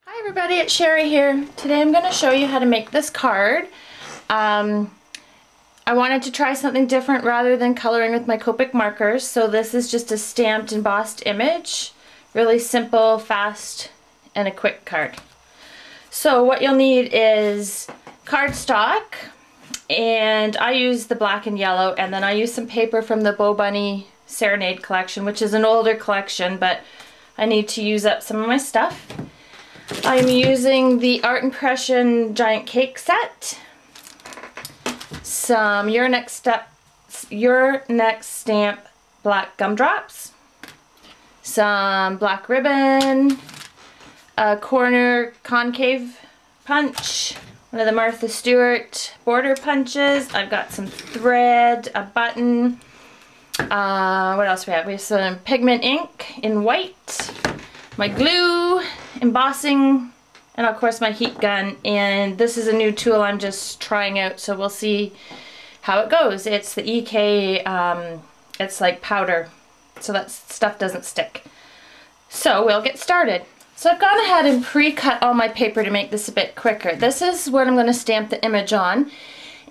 Hi everybody, it's Sherry here. Today I'm going to show you how to make this card. I wanted to try something different rather than coloring with my Copic markers, so this is just a stamped embossed image. Really simple, fast, and a quick card. So what you'll need is cardstock, and I use the black and yellow, and then I use some paper from the Bo Bunny Serenade collection, which is an older collection, but I need to use up some of my stuff. I'm using the Art Impression Giant Cake set, some Your Next Stamp black gumdrops, some black ribbon, a corner concave punch, one of the Martha Stewart border punches. I've got some thread, a button. What else we have? We have some pigment ink in white, my glue, embossing, and of course my heat gun. And this is a new tool I'm just trying out, so we'll see how it goes. It's the EK, it's like powder, so that stuff doesn't stick. So we'll get started. So I've gone ahead and pre-cut all my paper to make this a bit quicker. This is what I'm going to stamp the image on,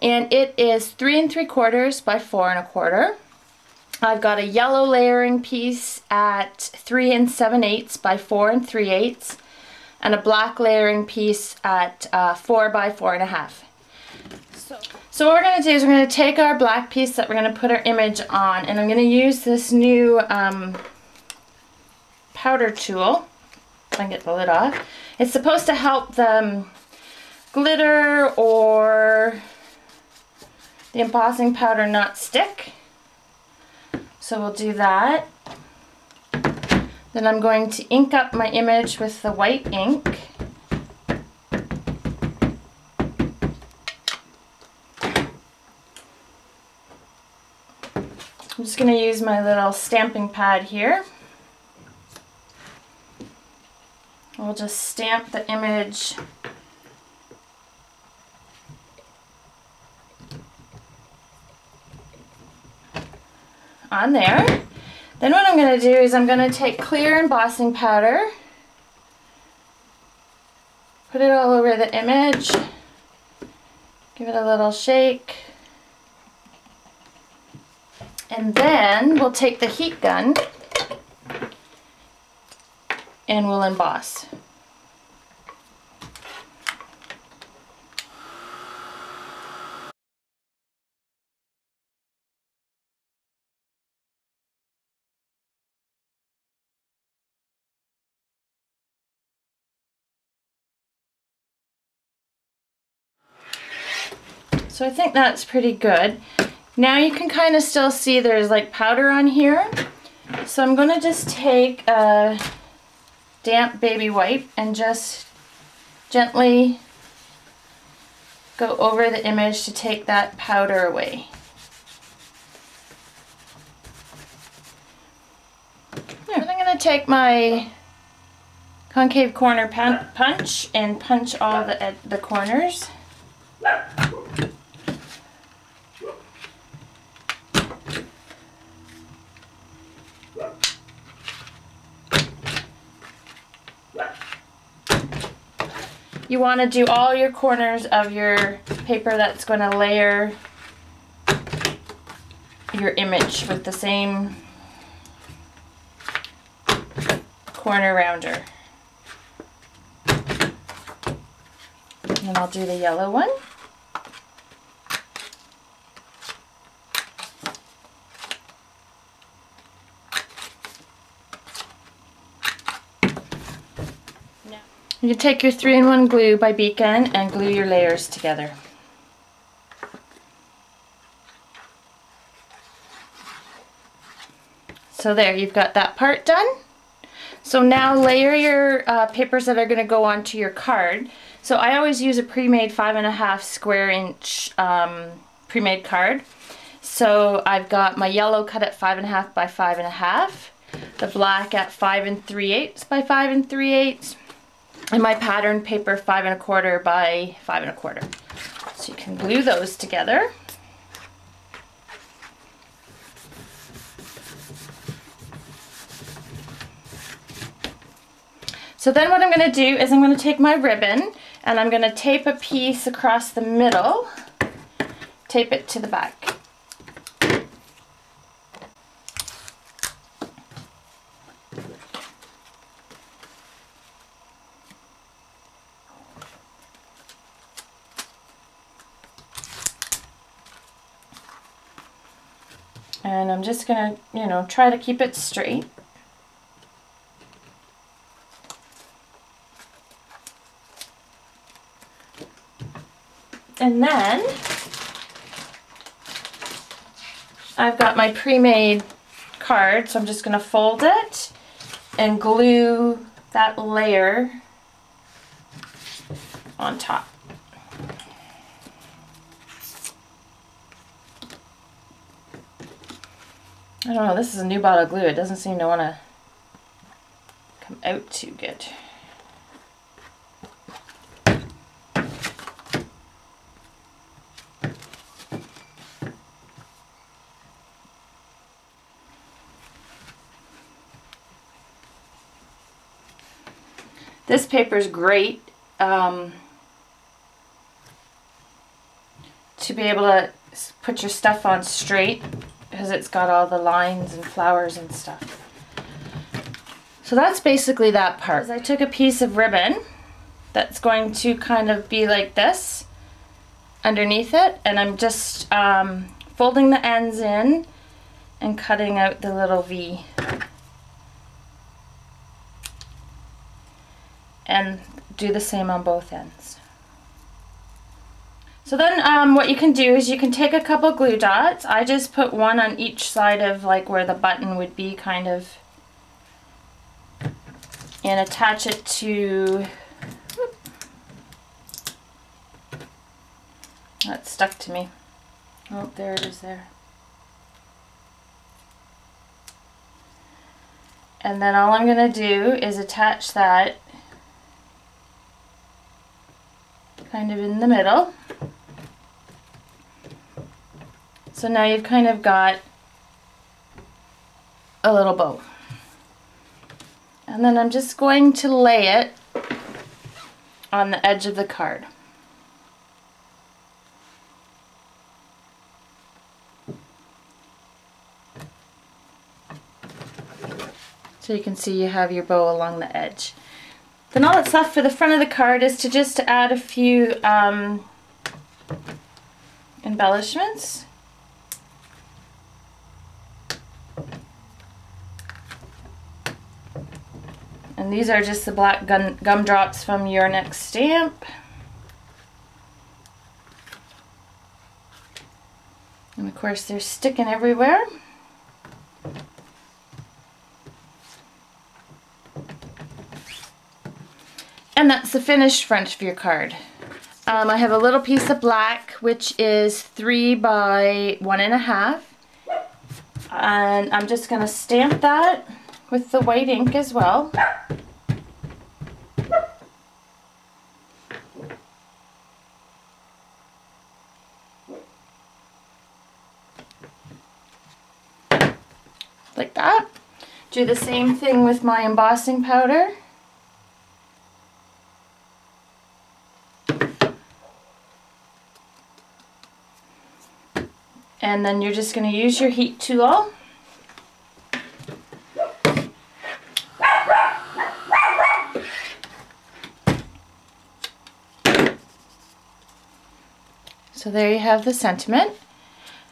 and it is 3 3/4 by 4 1/4. I've got a yellow layering piece at 3 7/8 by 4 3/8, and a black layering piece at 4 by 4 1/2. So what we're going to do is we're going to take our black piece that we're going to put our image on, and I'm going to use this new powder tool. If I can get the lid off. It's supposed to help the glitter or the embossing powder not stick. So we'll do that. Then I'm going to ink up my image with the white ink. I'm just going to use my little stamping pad here. We'll just stamp the image on there. Then what I'm going to do is I'm going to take clear embossing powder, put it all over the image, give it a little shake, and then we'll take the heat gun and we'll emboss. So I think that's pretty good. Now you can kind of still see there's like powder on here. So I'm going to just take a damp baby wipe and just gently go over the image to take that powder away. Then I'm going to take my concave corner punch and punch all the corners. You want to do all your corners of your paper that's going to layer your image with the same corner rounder. And I'll do the yellow one. You can take your 3-in-1 glue by Beacon and glue your layers together. So there, you've got that part done. So now layer your papers that are going to go onto your card. So I always use a pre-made 5.5 square inch pre-made card. So I've got my yellow cut at 5.5 by 5.5, the black at 5 3/8 by 5 3/8, and my pattern paper 5 1/4 by 5 1/4. So you can glue those together. So then what I'm going to do is I'm going to take my ribbon and I'm going to tape a piece across the middle, tape it to the back. And I'm just going to, try to keep it straight. And then I've got my pre-made card, so I'm just going to fold it and glue that layer on top. I don't know, this is a new bottle of glue. It doesn't seem to want to come out too good. This paper is great to be able to put your stuff on straight because it's got all the lines and flowers and stuff. So that's basically that part. I took a piece of ribbon that's going to kind of be like this underneath it, and I'm just folding the ends in and cutting out the little V. And do the same on both ends. So then what you can do is you can take a couple glue dots. I just put one on each side of like where the button would be kind of, and attach it to, whoop, that stuck to me. Oh, there it is there. And then all I'm going to do is attach that kind of in the middle. So now you've kind of got a little bow. And then I'm just going to lay it on the edge of the card. So you can see you have your bow along the edge. Then all that's left for the front of the card is to just add a few embellishments. And these are just the black gumdrops from Your Next Stamp. And of course they're sticking everywhere. And that's the finished front of your card. I have a little piece of black, which is 3 by 1.5. And I'm just going to stamp that with the white ink as well. Like that. Do the same thing with my embossing powder. And then you're just going to use your heat tool. So there you have the sentiment.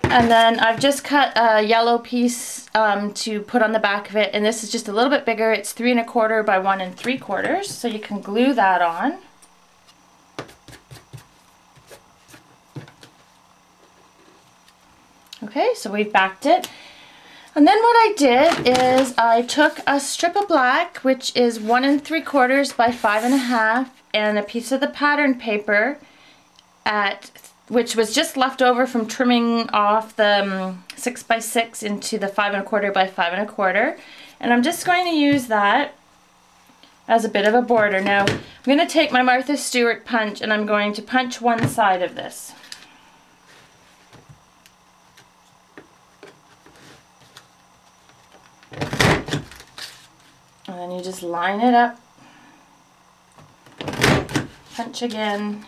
And then I've just cut a yellow piece to put on the back of it, and this is just a little bit bigger. It's 3 1/4 by 1 3/4, so you can glue that on. Okay, so we've backed it. And then what I did is I took a strip of black, which is 1 3/4 by 5.5, and a piece of the pattern paper which was just left over from trimming off the 6 by 6 into the 5 1/4 by 5 1/4. And I'm just going to use that as a bit of a border. Now, I'm going to take my Martha Stewart punch and I'm going to punch one side of this. And then you just line it up punch again.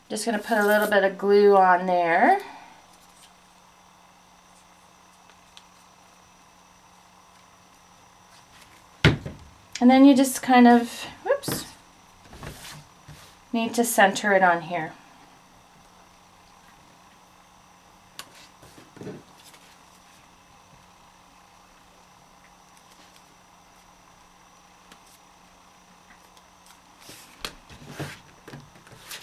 Just going to put a little bit of glue on there. And then you just kind of, whoops, need to center it on here.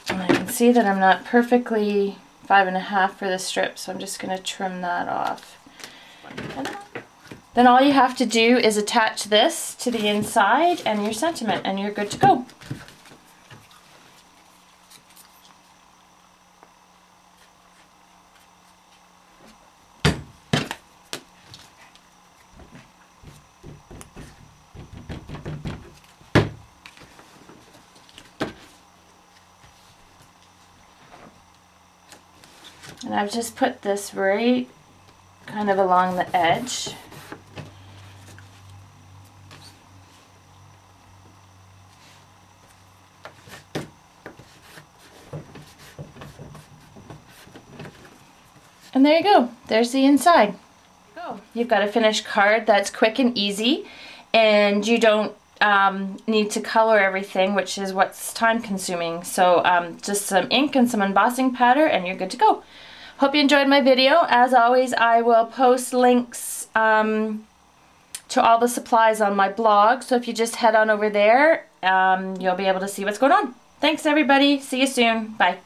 And I can see that I'm not perfectly 5.5 for the strip, so I'm just going to trim that off. Then all you have to do is attach this to the inside and your sentiment, and you're good to go. And I've just put this right kind of along the edge. And there you go. There's the inside. You've got a finished card that's quick and easy, and you don't need to color everything, which is what's time consuming. So just some ink and some embossing powder and you're good to go. Hope you enjoyed my video. As always, I will post links to all the supplies on my blog, so if you just head on over there, you'll be able to see what's going on. Thanks everybody. See you soon. Bye.